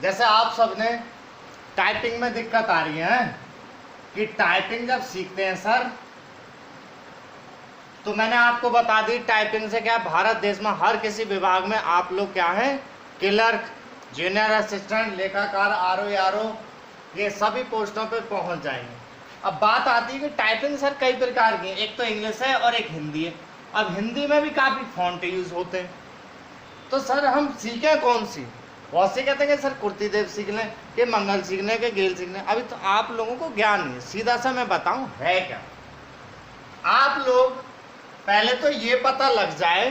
जैसे आप सबने टाइपिंग में दिक्कत आ रही है कि टाइपिंग जब सीखते हैं सर, तो मैंने आपको बता दी टाइपिंग से क्या भारत देश में हर किसी विभाग में आप लोग क्या है, क्लर्क, जूनियर असिस्टेंट, लेखाकार, आरओ, ये सभी पोस्टों पे पहुंच जाएंगे। अब बात आती है कि टाइपिंग सर कई प्रकार की है, एक तो इंग्लिश है और एक हिंदी है। अब हिंदी में भी काफ़ी फॉन्ट यूज होते हैं, तो सर हम सीखें कौन सी? बहुत से कहते हैं कि सर कुर्तीदेव सीख लें, कि मंगल सीख लें, कि गेल सीख लें। अभी तो आप लोगों को ज्ञान नहीं है, सीधा सा मैं बताऊं है क्या। आप लोग पहले तो ये पता लग जाए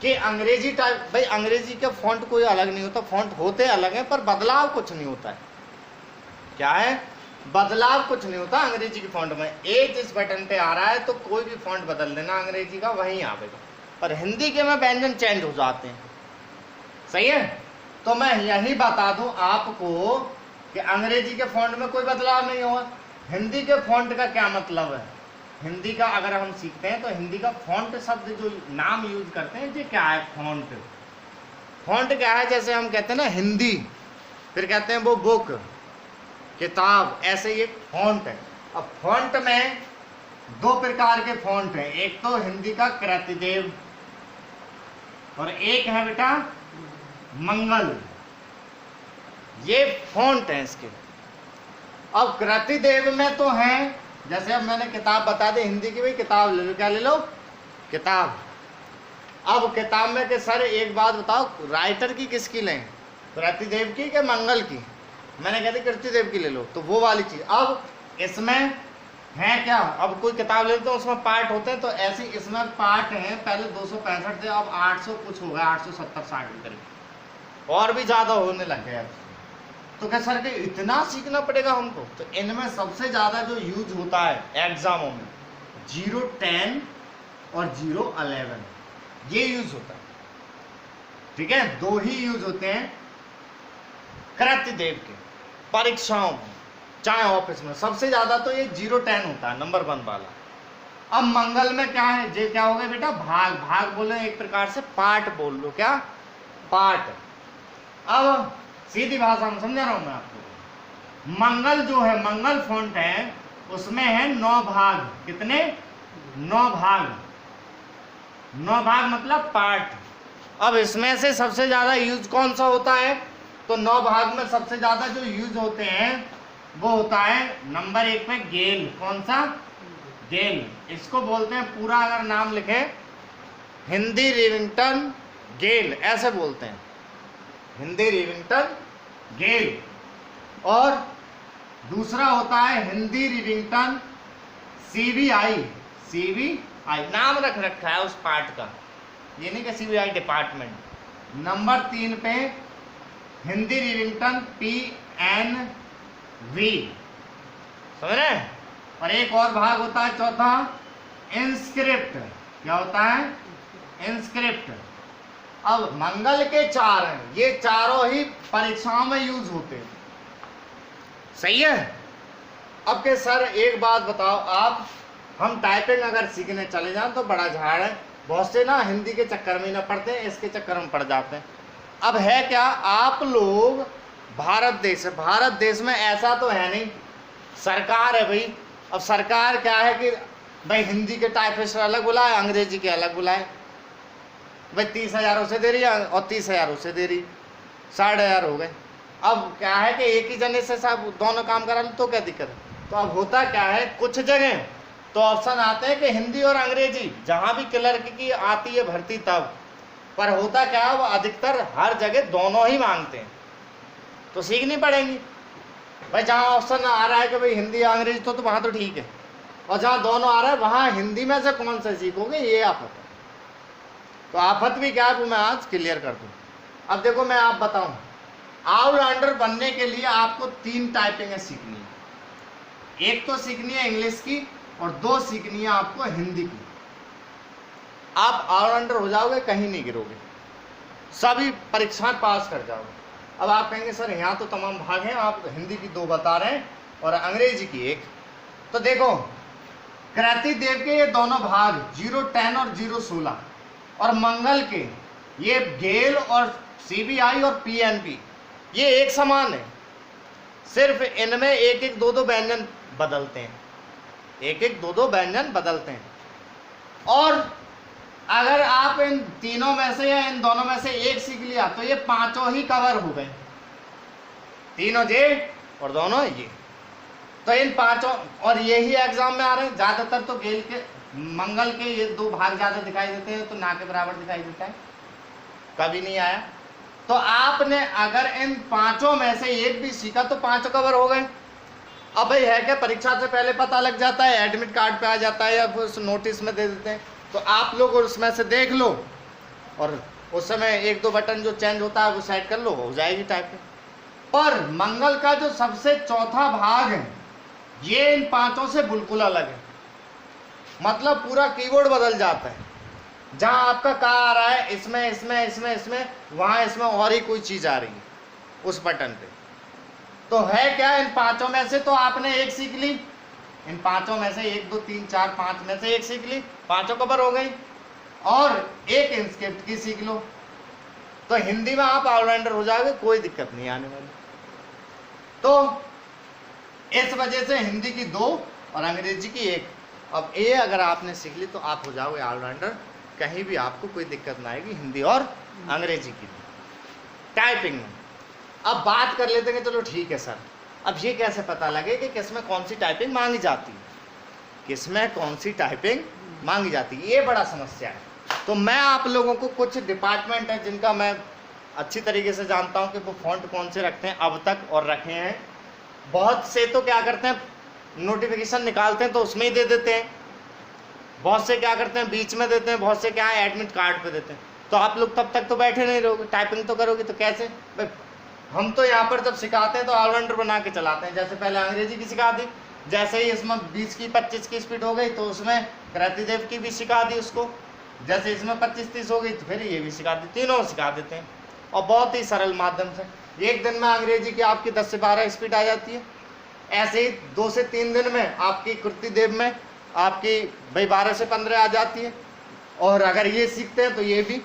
कि अंग्रेजी टाइप, भाई अंग्रेजी का फॉन्ट कोई अलग नहीं होता, फॉन्ट होते अलग हैं पर बदलाव कुछ नहीं होता है। क्या है? बदलाव कुछ नहीं होता अंग्रेजी की फॉन्ट में। ए जिस बटन पे आ रहा है तो कोई भी फॉन्ट बदल देना अंग्रेजी का, वहीं आवेगा। पर हिंदी के में व्यंजन चेंज हो जाते हैं, सही है। तो मैं यही बता दूं आपको कि अंग्रेजी के फॉन्ट में कोई बदलाव नहीं होगा। हिंदी के फॉन्ट का क्या मतलब है? हिंदी का अगर हम सीखते हैं तो हिंदी का फॉन्ट शब्द जो नाम यूज करते हैं, ये क्या है? फॉन्ट। फॉन्ट क्या है? जैसे हम कहते हैं ना हिंदी, फिर कहते हैं वो बुक, किताब, ऐसे ये फॉन्ट है। अब फॉन्ट में दो प्रकार के फॉन्ट हैं, एक तो हिंदी का कृतिदेव और एक है बेटा मंगल। ये फॉन्ट है इसके। अब कृतिदेव में तो है, जैसे अब मैंने किताब बता दी हिंदी की, भाई किताब ले लो, क्या ले लो? किताब। अब किताब में कि सर एक बात बताओ, राइटर की किसकी लें, कृतिदेव की कि मंगल की? मैंने कहा थी कृतिदेव की ले लो, तो वो वाली चीज। अब इसमें है क्या, अब कोई किताब लेते हैं उसमें पार्ट होते हैं, तो ऐसे इसमें पार्ट है, पहले 265 थे, अब 800 कुछ हो गया, 870-60 के करीब, और भी ज्यादा होने लग गया। तो क्या सर के इतना सीखना पड़ेगा हमको? तो इनमें सबसे ज्यादा जो यूज होता है एग्जामों में 010 और 011, ये यूज होता है। ठीक है, दो ही यूज होते हैं कृतिदेव के परीक्षाओं में, चाहे ऑफिस में। सबसे ज्यादा तो ये 010 होता है, नंबर 1 वाला। अब मंगल में क्या है? ये क्या हो गया बेटा? भाग। भाग बोले एक प्रकार से पार्ट बोल लो, क्या? पार्ट। अब सीधी भाषा में समझा रहा हूं मैं आपको। मंगल जो है, मंगल फॉन्ट है, उसमें है 9 भाग। कितने? 9 भाग। 9 भाग मतलब पार्ट। अब इसमें से सबसे ज्यादा यूज कौन सा होता है? तो 9 भाग में सबसे ज्यादा जो यूज होते हैं वो होता है नंबर 1 में गेल। कौन सा? गेल। इसको बोलते हैं, पूरा अगर नाम लिखे, हिंदी रिविंगटन गेल, ऐसे बोलते हैं, हिंदी रिविंगटन गेल। और दूसरा होता है हिंदी रिविंगटन सीबीआई। सीबीआई नाम रख रखा है उस पार्ट का, ये नहीं कि सीबीआई डिपार्टमेंट। नंबर 3 पे हिंदी रिविंगटन PNV, समझ रहे हैं? और एक और भाग होता है चौथा, इंस्क्रिप्ट। क्या होता है? इंस्क्रिप्ट। अब मंगल के 4 हैं, ये चारों ही परीक्षाओं में यूज होते हैं, सही है। अब के सर एक बात बताओ आप, हम टाइपिंग अगर सीखने चले जाएं तो बड़ा झाड़ है, बहुत से ना हिंदी के चक्कर में ना पढ़ते हैं, इसके चक्कर में पड़ जाते हैं। अब है क्या, आप लोग भारत देश है, भारत देश में ऐसा तो है नहीं, सरकार है भाई। अब सरकार क्या है कि भाई हिंदी के टाइपिस्ट अलग बुलाए, अंग्रेजी के अलग बुलाए। भाई 30,000 उसे दे रही है और 30,000 उसे दे रही, 60,000 हो गए। अब क्या है कि एक ही जने से सब दोनों काम करा लो तो क्या दिक्कत है? तो अब होता क्या है, कुछ जगह तो ऑप्शन आते हैं कि हिंदी और अंग्रेजी, जहाँ भी क्लर्क की आती है भर्ती तब, पर होता क्या है वो अधिकतर हर जगह दोनों ही मांगते हैं, तो सीखनी पड़ेगी। भाई जहाँ ऑप्शन आ रहा है कि भाई हिंदी या अंग्रेजी तो वहाँ तो ठीक है, और जहाँ दोनों आ रहा है वहाँ हिंदी में से कौन सा सीखोगे, ये आफत है। तो आफत भी क्या है वो मैं आज क्लियर कर दूँ। अब देखो मैं आप बताऊँ, ऑलराउंडर बनने के लिए आपको 3 टाइपिंगें सीखनी है। एक तो सीखनी है इंग्लिश की और 2 सीखनी है आपको हिंदी की। आप ऑलराउंडर हो जाओगे, कहीं नहीं गिरोगे, सभी परीक्षाएं पास कर जाओगे। अब आप कहेंगे सर यहाँ तो तमाम भाग हैं, आप हिंदी की 2 बता रहे हैं और अंग्रेजी की 1। तो देखो कृतिदेव के ये दोनों भाग 010 और 016, और मंगल के ये गेल और CBI और PNP, ये एक समान है, सिर्फ इनमें एक एक दो दो व्यंजन बदलते हैं, एक एक दो दो व्यंजन बदलते हैं। और अगर आप इन तीनों में से या इन दोनों में से एक सीख लिया तो ये पांचों ही कवर हो गए, तीनों जे और दोनों ये। तो इन पांचों, और यही एग्जाम में आ रहे हैं ज्यादातर। तो गेल के मंगल के ये दो भाग ज्यादा दिखाई देते हैं, तो ना के बराबर दिखाई देता है, कभी नहीं आया। तो आपने अगर इन पांचों में से एक भी सीखा तो पांचों कवर हो गए। अब भाई है क्या, परीक्षा से पहले पता लग जाता है, एडमिट कार्ड पे आ जाता है या फिर उस नोटिस में दे देते हैं, तो आप लोग उसमें से देख लो और उस समय एक दो बटन जो चेंज होता है वो सेट कर लो, हो जाएगी टाइपिंग। पर मंगल का जो सबसे चौथा भाग है ये इन पांचों से बिल्कुल अलग है, मतलब पूरा कीबोर्ड बदल जाता है। जहां आपका का आ रहा है इसमें इसमें इसमें इसमें, वहां इसमें और ही कोई चीज आ रही है उस बटन पे। तो है क्या, इन पांचों में से तो आपने एक सीख ली, इन पांचों में से एक दो तीन चार पांच में से एक सीख ली, पांचों कवर हो गई। और एक इंस्क्रिप्ट की सीख लो तो हिंदी में आप ऑलराउंडर हो जाओगे, कोई दिक्कत नहीं आने वाली। तो इस वजह से हिंदी की दो और अंग्रेजी की एक। अब ये अगर आपने सीख ली तो आप हो जाओगे ऑलराउंडर, कहीं भी आपको कोई दिक्कत ना आएगी हिंदी और अंग्रेजी की टाइपिंग में। अब बात कर लेते हैं, चलो ठीक है सर, अब ये कैसे पता लगे कि किसमें कौन सी टाइपिंग मांगी जाती है, किसमें कौन सी टाइपिंग मांगी जाती है, ये बड़ा समस्या है। तो मैं आप लोगों को कुछ डिपार्टमेंट है जिनका मैं अच्छी तरीके से जानता हूँ कि वो फॉन्ट कौन से रखते हैं अब तक और रखे हैं। बहुत से तो क्या करते हैं, नोटिफिकेशन निकालते हैं तो उसमें ही दे देते हैं, बहुत से क्या करते हैं बीच में देते हैं, बहुत से क्या है एडमिट कार्ड पे देते हैं। तो आप लोग तब तक तो बैठे नहीं रहोगे, टाइपिंग तो करोगे, तो कैसे भाई। हम तो यहाँ पर जब सिखाते हैं तो ऑलराउंडर बना के चलाते हैं। जैसे पहले अंग्रेजी की सिखा दी, जैसे ही इसमें 20 की 25 की स्पीड हो गई तो उसमें कृतिदेव की भी सिखा दी उसको, जैसे इसमें 25-30 हो गई तो फिर ये भी सिखा दी, तीनों सिखा देते हैं। और बहुत ही सरल माध्यम से एक दिन में अंग्रेजी की आपकी 10 से 12 स्पीड आ जाती है। ऐसे ही 2 से 3 दिन में आपकी कृतिदेव में आपकी भाई 12 से 15 आ जाती है। और अगर ये सीखते हैं तो ये भी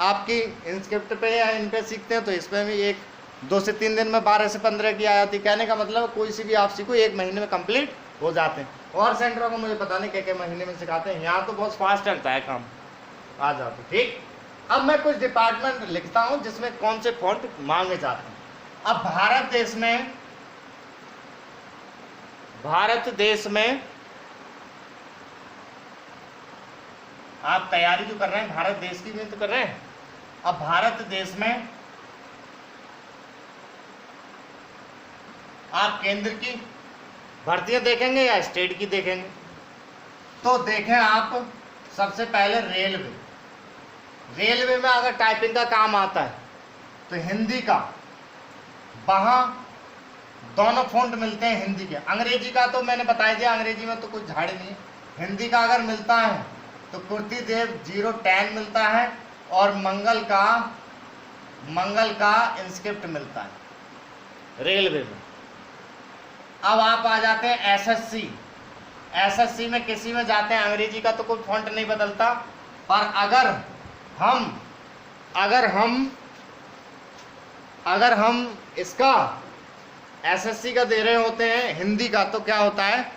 आपकी इंस्क्रिप्ट पे या इन पे सीखते हैं तो इसमें भी 2 से 3 दिन में 12 से 15 की आ जाती है। कहने का मतलब कोई सी भी आप सीखो 1 महीने में कंप्लीट हो जाते हैं। और सेंटरों को मुझे पता नहीं क्या क्या महीने में सिखाते हैं, यहाँ तो बहुत फास्ट चलता है काम, आ जाते। ठीक, अब मैं कुछ डिपार्टमेंट लिखता हूँ जिसमें कौन से फॉन्ट मांगे जाते हैं। अब भारत देश में आप तैयारी जो कर रहे हैं भारत देश की भी तो कर रहे हैं। अब भारत देश में आप केंद्र की भर्तियां देखेंगे या स्टेट की देखेंगे? तो देखें आप सबसे पहले रेलवे में अगर टाइपिंग का काम आता है तो हिंदी का वहाँ दोनों फॉन्ट मिलते हैं हिंदी के। अंग्रेजी का तो मैंने बताया दिया, अंग्रेजी में तो कुछ झाड़ नहीं है। हिंदी का अगर मिलता है तो कृतिदेव 010 मिलता है और मंगल का इंस्क्रिप्ट मिलता है रेलवे में। अब आप आ जाते हैं एसएससी में किसी में जाते हैं, अंग्रेजी का तो कोई फॉन्ट नहीं बदलता। पर अगर हम इसका एसएससी का दे रहे होते हैं हिंदी का, तो क्या होता है,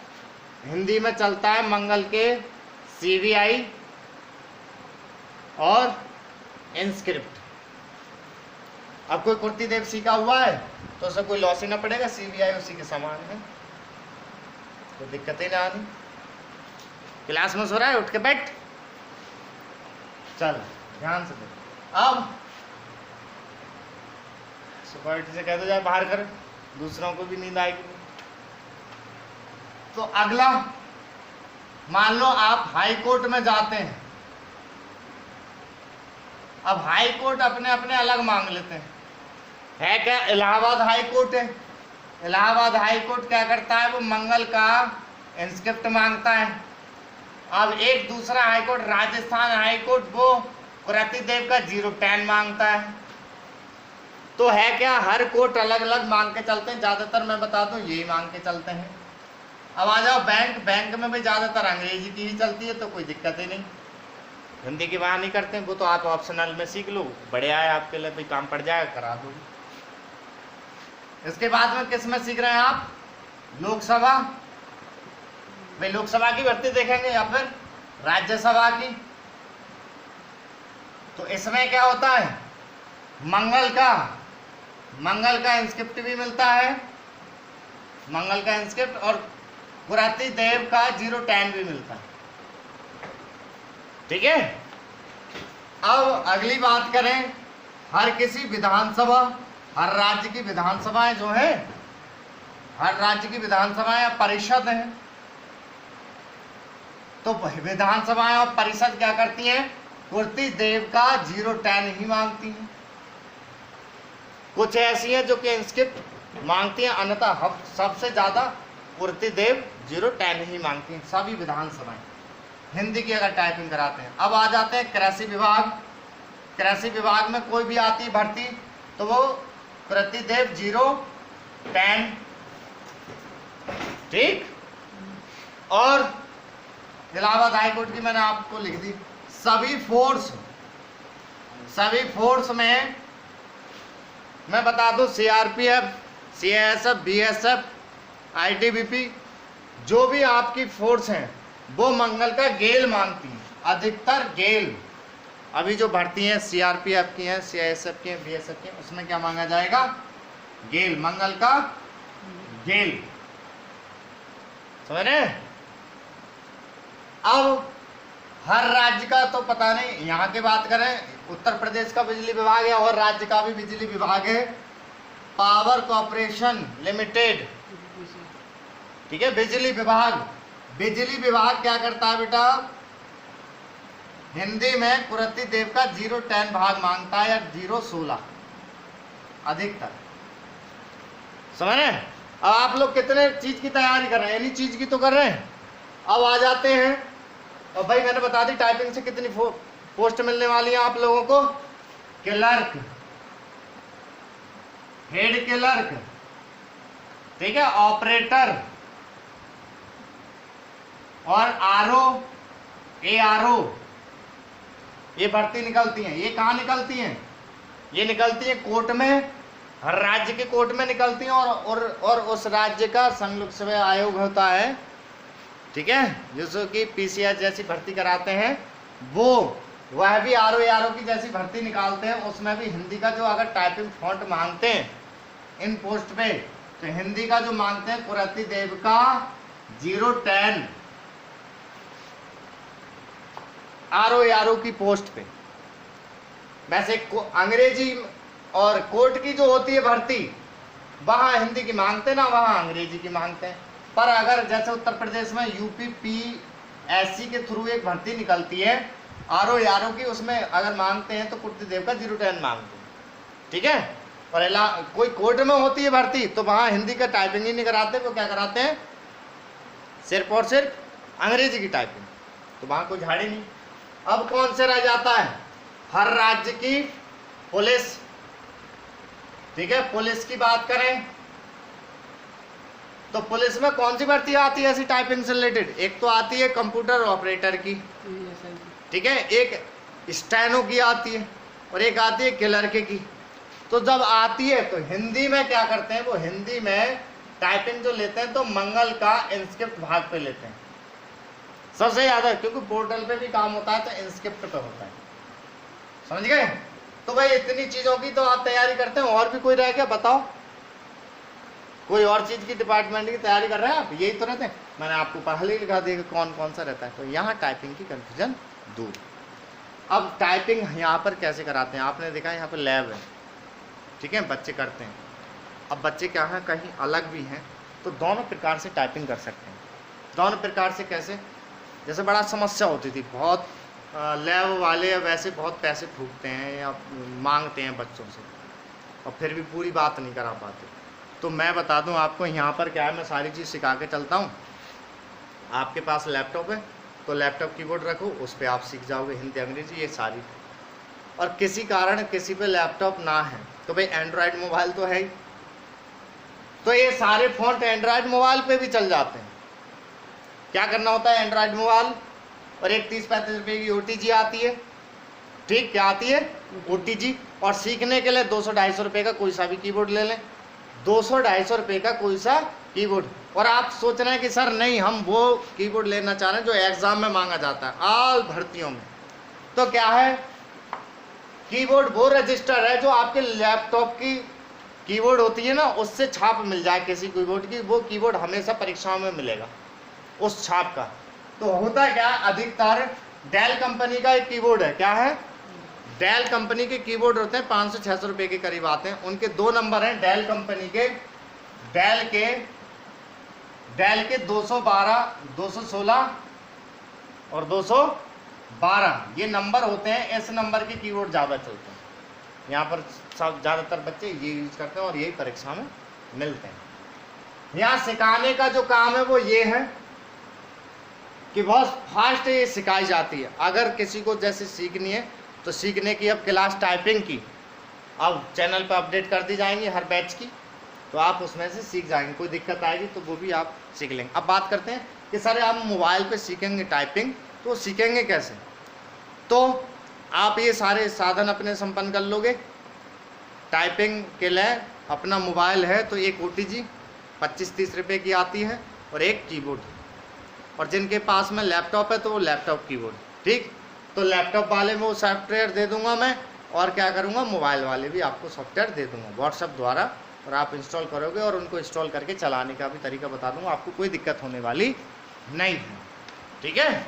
हिंदी में चलता है मंगल के सीवीआई और इंस्क्रिप्ट। अब कोई कृतिदेव सीखा हुआ है तो उसे कोई लॉस ही ना पड़ेगा, सीवीआई उसी के समान है, कोई दिक्कत ही ना आनी। क्लास में सो रहा है, उठ के बैठ, चल ध्यान से देख। अब सिक्योरिटी से कह दो जाए बाहर कर, दूसरों को भी नींद आएगी। तो अगला, मान लो आप हाई कोर्ट में जाते हैं। अब हाई कोर्ट अपने अपने अलग मांग लेते हैं, है क्या, इलाहाबाद हाई कोर्ट है। इलाहाबाद हाई कोर्ट क्या करता है, वो मंगल का इंस्क्रिप्ट मांगता है। अब एक दूसरा high court Rajasthan high court वो कृतिदेव का 010 मांगता है। तो है क्या, हर कोर्ट अलग अलग मांग के चलते हैं। ज़्यादातर मैं बता दूं यही मांग के चलते हैं। अब आ जाओ बैंक में भी ज़्यादातर अंग्रेजी की ही चलती है, तो कोई दिक्कत ही नहीं, हिंदी की वहाँ नहीं करते हैं। वो तो आप ऑप्शनल में सीख लो, बढ़िया है आपके लिए, भाई काम पड़ जाएगा, करा दो। इसके बाद में किस में सीख रहे हैं आप? लोकसभा। भाई लोकसभा की भर्ती देखेंगे या फिर राज्यसभा की? तो इसमें क्या होता है, मंगल का इंस्क्रिप्ट भी मिलता है, मंगल का इंस्क्रिप्ट, और कुराती देव का 010 भी मिलता है। ठीक है। अब अगली बात करें, हर किसी विधानसभा, हर राज्य की विधानसभाएं जो है, हर राज्य की विधानसभाएं या परिषद है, तो विधानसभाएं और परिषद क्या करती हैं? कुर्ती देव का 010 ही मांगती हैं। कुछ ऐसी हैं जो कि इंस्क्रिप्ट मांगती हैं, अन्यथा सबसे ज्यादा कुर्ती देव 010 ही मांगती हैं, सभी विधानसभाएं, हिंदी की अगर टाइपिंग कराते हैं। अब आ जाते हैं कृषि विभाग। कृषि विभाग में कोई भी आती भर्ती तो वो कुर्ती देव 010। ठीक। और इलाहाबाद हाईकोर्ट की मैंने आपको लिख दी। सभी फोर्स में मैं बता दूं, सीआरपीएफ, सीआईएसएफ, बीएसएफ, आईटीबीपी, जो भी आपकी फोर्स हैं वो मंगल का गेल मांगती हैं, अधिकतर गेल। अभी जो भर्ती हैं सीआरपीएफ की हैं, सीआईएसएफ की हैं, बीएसएफ की हैं, उसमें क्या मांगा जाएगा? गेल, मंगल का गेल। समझ रहे हैं? अब हर राज्य का तो पता नहीं, यहाँ की बात करें, उत्तर प्रदेश का बिजली विभाग है और राज्य का भी बिजली विभाग है, पावर कॉर्पोरेशन लिमिटेड। ठीक है। बिजली विभाग क्या करता है बेटा? हिंदी में कुर्ती देव का 010 भाग मांगता है, या 016 अधिकतर। समझ रहे हैं? अब आप लोग कितने चीज की तैयारी कर रहे हैं? इन्हीं चीज की तो कर रहे हैं। अब आ जाते हैं, और भाई मैंने बता दी टाइपिंग से कितनी पोस्ट मिलने वाली है आप लोगों को। क्लर्क, हेड क्लर्क, ठीक है, ऑपरेटर और ARO, ये भर्ती निकलती हैं। ये कहाँ निकलती हैं? ये निकलती है कोर्ट में, हर राज्य के कोर्ट में निकलती हैं, और उस राज्य का संघ सेवा आयोग होता है। ठीक है। जैसे कि पीसीएस जैसी भर्ती कराते हैं, वह भी ARO की जैसी भर्ती निकालते हैं। उसमें भी हिंदी का जो अगर टाइपिंग फॉन्ट मांगते हैं इन पोस्ट पे, तो हिंदी का जो मांगते हैं कुर्ती देव का 010 ARO की पोस्ट पे। वैसे अंग्रेजी और कोर्ट की जो होती है भर्ती, वहां हिंदी की मांगते ना, वहां अंग्रेजी की मांगते हैं। पर अगर जैसे उत्तर प्रदेश में UPPSC के थ्रू एक भर्ती निकलती है ARO की, उसमें अगर मांगते हैं तो कुर्ती देव का 010 मांगते हैं। ठीक है। और कोई कोर्ट में होती है भर्ती तो वहां हिंदी का टाइपिंग ही नहीं कराते, वो क्या कराते हैं? सिर्फ और सिर्फ अंग्रेजी की टाइपिंग। तो वहां कोई झाड़ी नहीं। अब कौन से रह जाता है? हर राज्य की पुलिस। ठीक है। पुलिस की बात करें तो पुलिस में कौन सी भर्ती आती है ऐसी टाइपिंग से रिलेटेड? एक तो आती है कंप्यूटर ऑपरेटर की, ठीक है, एक स्टेनो की आती है, और एक आती है क्लर्क की। तो जब आती है तो हिंदी में क्या करते हैं? वो हिंदी में टाइपिंग जो लेते हैं तो मंगल का इंस्क्रिप्ट भाग पे लेते हैं सबसे ज़्यादा, क्योंकि पोर्टल पे भी काम होता है तो इंस्क्रिप्ट पे होता है। समझ गए? तो भाई इतनी चीज़ों की तो आप तैयारी करते हैं। और भी कोई रह गया बताओ? कोई और चीज़ की डिपार्टमेंट की तैयारी कर रहे हैं आप? यही तो रहते हैं। मैंने आपको पहले ही लिखा दिया कि कौन कौन सा रहता है, तो यहाँ टाइपिंग की कन्फ्यूजन दूर। अब टाइपिंग यहाँ पर कैसे कराते हैं? आपने देखा यहाँ पर लैब है, ठीक है, बच्चे करते हैं। अब बच्चे क्या हैं, कहीं अलग भी हैं, तो दोनों प्रकार से टाइपिंग कर सकते हैं। दोनों प्रकार से कैसे? जैसे बड़ा समस्या होती थी, बहुत लैब वाले वैसे बहुत पैसे फूकते हैं या मांगते हैं बच्चों से, और फिर भी पूरी बात नहीं करा पाते। तो मैं बता दूं आपको, यहाँ पर क्या है, मैं सारी चीज़ सिखा के चलता हूँ। आपके पास लैपटॉप है तो लैपटॉप कीबोर्ड रखो, उस पर आप सीख जाओगे हिंदी अंग्रेजी ये सारी। और किसी कारण किसी पे लैपटॉप ना है तो भाई एंड्रॉयड मोबाइल तो है ही, तो ये सारे फॉन्ट एंड्रॉयड मोबाइल पे भी चल जाते हैं। क्या करना होता है? एंड्रॉयड मोबाइल और एक 30-35 रुपये की OTG आती है, ठीक, क्या आती है? OTG। और सीखने के लिए 200-250 रुपये का कोई सा भी कीबोर्ड ले लें, 200-250 रुपये का कोई सा कीबोर्ड। और आप सोच रहे हैं कि सर नहीं, हम वो कीबोर्ड लेना चाह रहे हैं जो एग्जाम में मांगा जाता है, ऑल भर्तियों में। तो क्या है, कीबोर्ड वो रजिस्टर है जो आपके लैपटॉप की कीबोर्ड होती है ना, उससे छाप मिल जाए किसी कीबोर्ड की, वो कीबोर्ड हमेशा परीक्षाओं में मिलेगा उस छाप का। तो होता क्या, अधिकतर डेल कंपनी का एक कीबोर्ड है, क्या है, डेल कंपनी के कीबोर्ड होते हैं 500-600 रुपये के करीब आते हैं। उनके 2 नंबर हैं डेल कंपनी के, डेल के 212, 216 और 212, ये नंबर होते हैं। इस नंबर के कीबोर्ड ज़्यादा चलते हैं यहाँ पर, सब ज़्यादातर बच्चे ये यूज करते हैं और यही परीक्षा में मिलते हैं। यहाँ सिखाने का जो काम है वो ये है कि बहुत फास्ट ये सिखाई जाती है। अगर किसी को जैसे सीखनी है तो सीखने की अब क्लास टाइपिंग की अब चैनल पर अपडेट कर दी जाएंगी हर बैच की, तो आप उसमें से सीख जाएंगे। कोई दिक्कत आएगी तो वो भी आप सीख लेंगे। अब बात करते हैं कि सर आप मोबाइल पे सीखेंगे टाइपिंग, तो सीखेंगे कैसे। तो आप ये सारे साधन अपने संपन्न कर लोगे। टाइपिंग के लिए अपना मोबाइल है तो एक OTG 25-30 रुपये की आती है और एक कीबोर्ड, और जिनके पास में लैपटॉप है तो वो लैपटॉप कीबोर्ड, ठीक। तो लैपटॉप वाले में वो सॉफ्टवेयर दे दूंगा मैं, और क्या करूंगा, मोबाइल वाले भी आपको सॉफ्टवेयर दे दूंगा व्हाट्सएप द्वारा, और आप इंस्टॉल करोगे और उनको इंस्टॉल करके चलाने का भी तरीका बता दूंगा, आपको कोई दिक्कत होने वाली नहीं है, ठीक है।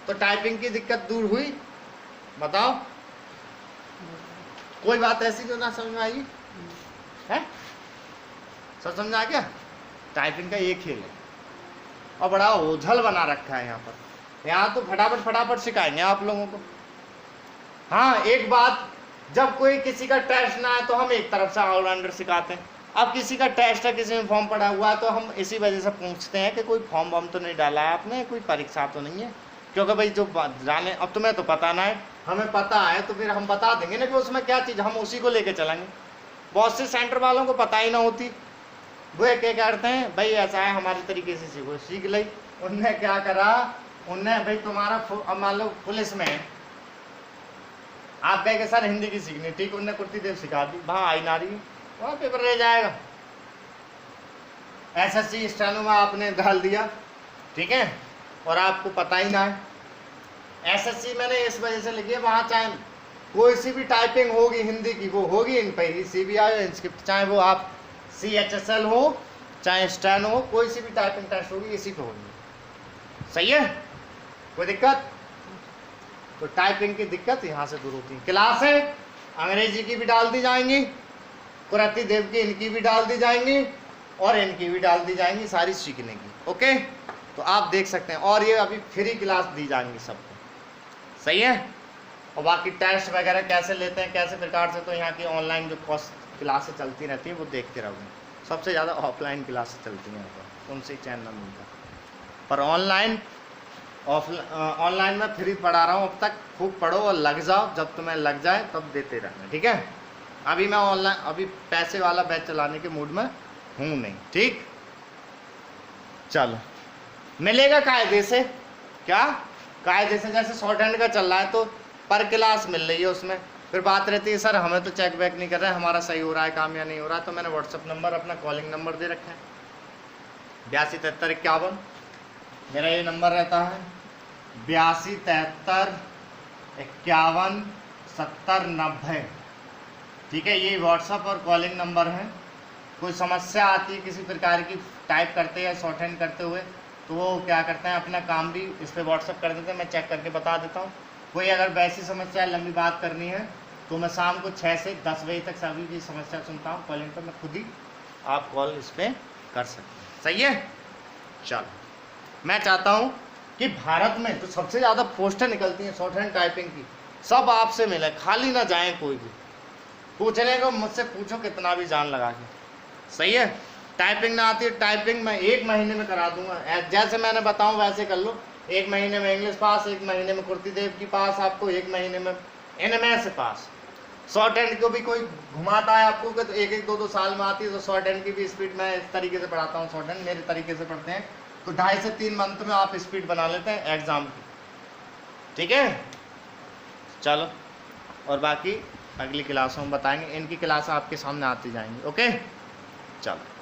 तो टाइपिंग की दिक्कत दूर हुई, बताओ कोई बात ऐसी जो ना समझ में आई है, सब समझा क्या। टाइपिंग का ये खेल है और बड़ा ओझल बना रखा है यहाँ पर। यहाँ तो फटाफट सिखाएंगे आप लोगों को। हाँ, एक बात, जब कोई किसी का टेस्ट ना है तो हम एक तरफ से ऑलराउंडर सिखाते हैं। अब किसी का टेस्ट है, किसी में फॉर्म पड़ा हुआ है, तो हम इसी वजह से पूछते हैं कि कोई फॉर्म वॉर्म तो नहीं डाला है आपने, कोई परीक्षा तो नहीं है, क्योंकि भाई जो जाने, अब तुम्हें तो पता ना है, हमें पता है तो फिर हम बता देंगे ना कि उसमें क्या चीज़, हम उसी को लेके चलेंगे। बहुत से सेंटर वालों को पता ही ना होती, वो क्या करते हैं, भाई ऐसा है हमारे तरीके से सीखो, सीख ली। उनने क्या करा, उनने भाई तुम्हारा अब मान लो पुलिस में है, आप कहे कि सर हिंदी की सीखनी, ठीक, उनने कुर्ती देव सिखा दी, वहाँ आई ना रही, वहाँ पेपर रह जाएगा। SSC स्टेनो में आपने डाल दिया, ठीक है, और आपको पता ही ना है। SSC मैंने इस वजह से लिखी है, वहाँ चाहे कोई सी भी टाइपिंग होगी हिंदी की, वो होगी इन पर ही, CBI इंस्क्रिप्ट, चाहे वो आप CHSL हो चाहे स्टेनो हो, कोई सी भी टाइपिंग टेस्ट होगी इसी पे होगी, सही है, कोई दिक्कत। तो टाइपिंग की दिक्कत यहाँ से दूर होती है। क्लास है अंग्रेजी की भी डाल दी जाएंगी, कुरती देव की इनकी भी डाल दी जाएंगी और इनकी भी डाल दी जाएंगी, सारी सीखने की, ओके। तो आप देख सकते हैं, और ये अभी फ्री क्लास दी जाएंगी सबको, सही है। और बाकी टेस्ट वगैरह कैसे लेते हैं, कैसे प्रकार से, तो यहाँ की ऑनलाइन जो क्लासें चलती रहती है वो देखते रहोगे। सबसे ज़्यादा ऑफलाइन क्लासेस चलती हैं यहाँ पर, उनसे ही चैन ना मिलता, पर ऑनलाइन में फ्री पढ़ा रहा हूँ अब तक, खूब पढ़ो और लग जाओ, जब तुम्हें लग जाए तब देते रहना, ठीक है। अभी मैं ऑनलाइन, अभी पैसे वाला बैच चलाने के मूड में हूँ नहीं, ठीक। चलो, मिलेगा कायदे से, क्या कायदे से, जैसे शॉर्ट हैंड का चल रहा है तो पर क्लास मिल रही है, उसमें फिर बात रहती है सर हमें तो चेक बैक नहीं कर रहा है, हमारा सही हो रहा है काम या नहीं हो रहा है। तो मैंने व्हाट्सअप नंबर अपना कॉलिंग नंबर दे रखा है 827351, मेरा ये नंबर रहता है 8273517090, ठीक है। ये व्हाट्सअप और कॉलिंग नंबर है। कोई समस्या आती है किसी प्रकार की टाइप करते या शॉर्ट हैंड करते हुए, तो वो क्या करते हैं, अपना काम भी इस पर व्हाट्सअप कर देते हैं, मैं चेक करके बता देता हूँ। कोई अगर वैसी समस्या लंबी बात करनी है तो मैं शाम को 6 से 10 बजे तक सभी की समस्या सुनता हूँ कॉलिंग पर, मैं खुद ही, आप कॉल इस पर कर सकते हैं, सही है। चलो, मैं चाहता हूँ कि भारत में जो सबसे ज़्यादा पोस्टें निकलती हैं शॉर्ट हैंड टाइपिंग की, सब आपसे मिले, खाली ना जाए कोई भी। पूछने को मुझसे पूछो कितना भी जान लगा के, सही है। टाइपिंग ना आती है, टाइपिंग मैं 1 महीने में करा दूंगा, जैसे मैंने बताऊं वैसे कर लो। 1 महीने में इंग्लिश पास, 1 महीने में कुर्ती देव की पास, आपको 1 महीने में इनमें से पास। शॉर्ट हैंड को भी कोई घुमाता है आपको कि तो 1-1, 2-2 साल में आती है, तो शॉर्ट हैंड की भी स्पीड मैं इस तरीके से पढ़ाता हूँ। शॉर्ट हैंड मेरे तरीके से पढ़ते हैं तो 2.5 से 3 मंथ में आप स्पीड बना लेते हैं एग्ज़ाम की, ठीक है। चलो, और बाकी अगली क्लासों में बताएंगे, इनकी क्लास आपके सामने आती जाएंगी, ओके। चलो।